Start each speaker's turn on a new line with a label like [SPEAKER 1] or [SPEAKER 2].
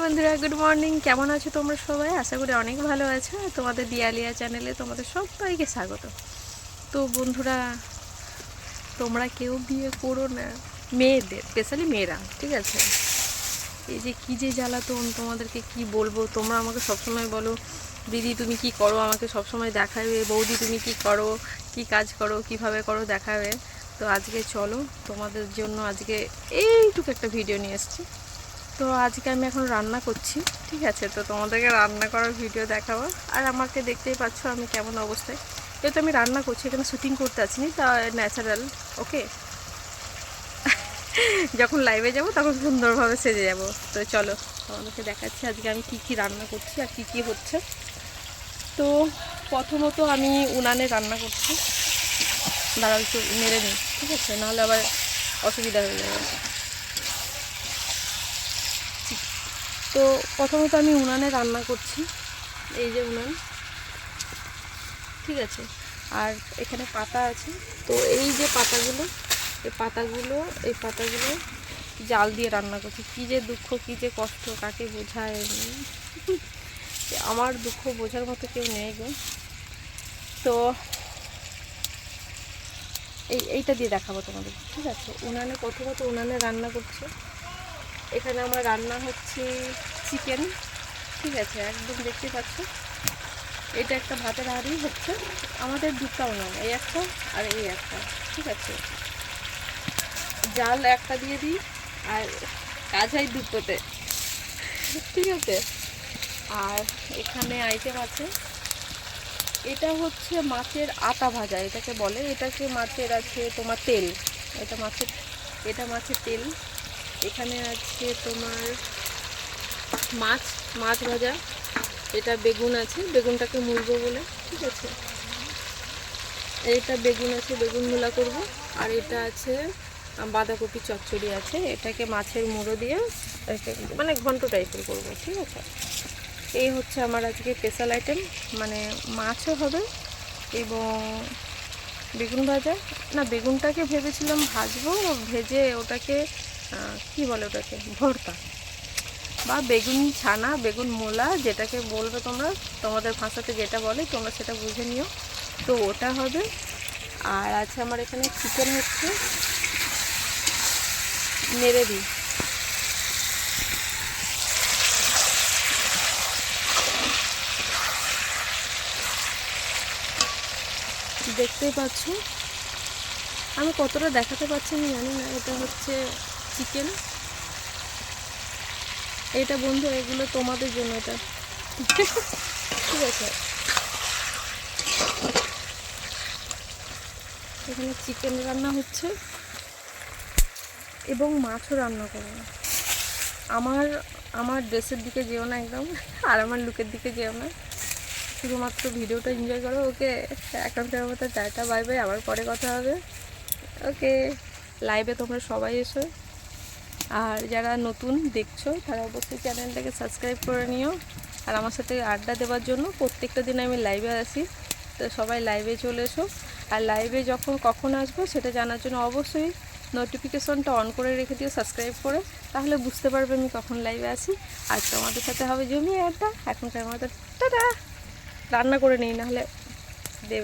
[SPEAKER 1] বন্ধুরা, good morning. কেমন আছো তোমরা সবাই? আশা করি অনেক ভালো আছো। তোমাদের দিয়ালিয়া চ্যানেলে তোমাদের সবাইকে স্বাগত। তো বন্ধুরা, তোমরা কেউ বিয়ে করো না, মেয়েদের স্পেশালি মেয়েরা, ঠিক আছে? এই যে কী যে জ্বালাতন, তোমাদেরকে কি বলবো। তোমরা আমাকে সবসময় বলো দিদি তুমি কি করো, আমাকে সবসময় দেখাবে, বৌদি তুমি কি করো, কি কাজ করো, কিভাবে করো দেখাবে। তো আজকে চলো তোমাদের জন্য আজকে এইটুকু একটা ভিডিও নিয়ে এসেছি। তো আজকে আমি এখন রান্না করছি, ঠিক আছে? তো তোমাদেরকে রান্না করার ভিডিও দেখাবো। আর আমাকে দেখতেই পাচ্ছ আমি কেমন অবস্থায়। যেহেতু আমি রান্না করছি, এখানে শ্যুটিং করতে আসিনি, তা ন্যাচারাল। ওকে, যখন লাইভে যাব তখন সুন্দরভাবে সেজে যাব। তো চলো তোমাদেরকে দেখাচ্ছি আজকে আমি কি কি রান্না করছি আর কি কি হচ্ছে। তো প্রথমত আমি উনানে রান্না করছি। দাঁড়াও একটু মেরে নিই, ঠিক আছে? নাহলে আবার অসুবিধা হয়ে যাবে। তো প্রথমত আমি উনানে রান্না করছি। এই যে উনান, ঠিক আছে? আর এখানে পাতা আছে। তো এই যে পাতাগুলো, এই পাতাগুলো জাল দিয়ে রান্না করছি। কী যে দুঃখ, কী যে কষ্ট, কাকে বোঝায়। আমার দুঃখ বোঝার মতো কেউ নেই গো। তো এইটা দিয়ে দেখাবো তোমাদের, ঠিক আছে? উনানে প্রথমত উনানে রান্না করছি। এখানে আমার রান্না হচ্ছে চিকেন, ঠিক আছে? একদম দেখতে পাচ্ছ, এটা একটা ভাতের হাঁড়ি হচ্ছে। আমাদের দুটাও নয়, এই একটা আর এই একটা, ঠিক আছে? জাল একটা দিয়ে দিই আর কাজ হয় দুটোতে, ঠিক আছে? আর এখানে আইটেম আছে, এটা হচ্ছে মাছের আটা ভাজা এটাকে বলে। এটাকে মাছের আছে তোমার তেল, এটা মাছের তেল। এখানে আছে তোমার মাছ ভাজা। এটা বেগুন আছে, বেগুনটাকে মুড়বো বলে, ঠিক আছে? এইটা বেগুন আছে, বেগুন মূলা করব। আর এটা আছে বাঁধাকপি চচ্চড়ি আছে, এটাকে মাছের মুড়ো দিয়ে মানে ঘন্ট টাইপের করবো, ঠিক আছে? এই হচ্ছে আমার আজকে স্পেশাল আইটেম। মানে মাছও হবে এবং বেগুন ভাজা। না, বেগুনটাকে ভেবেছিলাম ভাজবো, ভেজে ওটাকে কি বলে ওটাকে, ভর্তা বা বেগুন ছানা, বেগুন মোলা, যেটাকে বলবে তোমরা, তোমাদের ভাষাতে যেটা বলে তোমরা সেটা বুঝে নিও। তো ওটা হবে। আর আছে আমার এখানে চিকেন হচ্ছে, নেড়ে দিই। দেখতেই পাচ্ছ, আমি কতটা দেখাতে পারছি আমি জানি না। এটা হচ্ছে চিকেন। এটা বন্ধু, এগুলো তোমাদের জন্য, এটা ঠিক আছে? এখানে চিকেন রান্না হচ্ছে এবং মাছও রান্না করবো। আমার আমার ড্রেসের দিকে যেও না একদম, আর আমার লুকের দিকে যেও না, শুধুমাত্র ভিডিওটা এনজয় করো। ওকে, এখনকার মতো টাটা, বাই বাই, আবার পরে কথা হবে। ওকে, লাইভে তোমরা সবাই এসো। আর যারা নতুন দেখছো তারা অবশ্যই চ্যানেলটাকে সাবস্ক্রাইব করে নিও। আর আমার সাথে আড্ডা দেওয়ার জন্য প্রত্যেকটা দিন আমি লাইভে আসি, তো সবাই লাইভে চলে এসো। আর লাইভে কখন আসবো সেটা জানার জন্য অবশ্যই নোটিফিকেশনটা অন করে রেখে দিও, সাবস্ক্রাইব করে, তাহলে বুঝতে পারবে আমি কখন লাইভে আসি। আর তোমাদের সাথে হবে জমিয়ে আড্ডা। এখনকার মতো টাটা, রান্না করে নিই, নাহলে দেবে।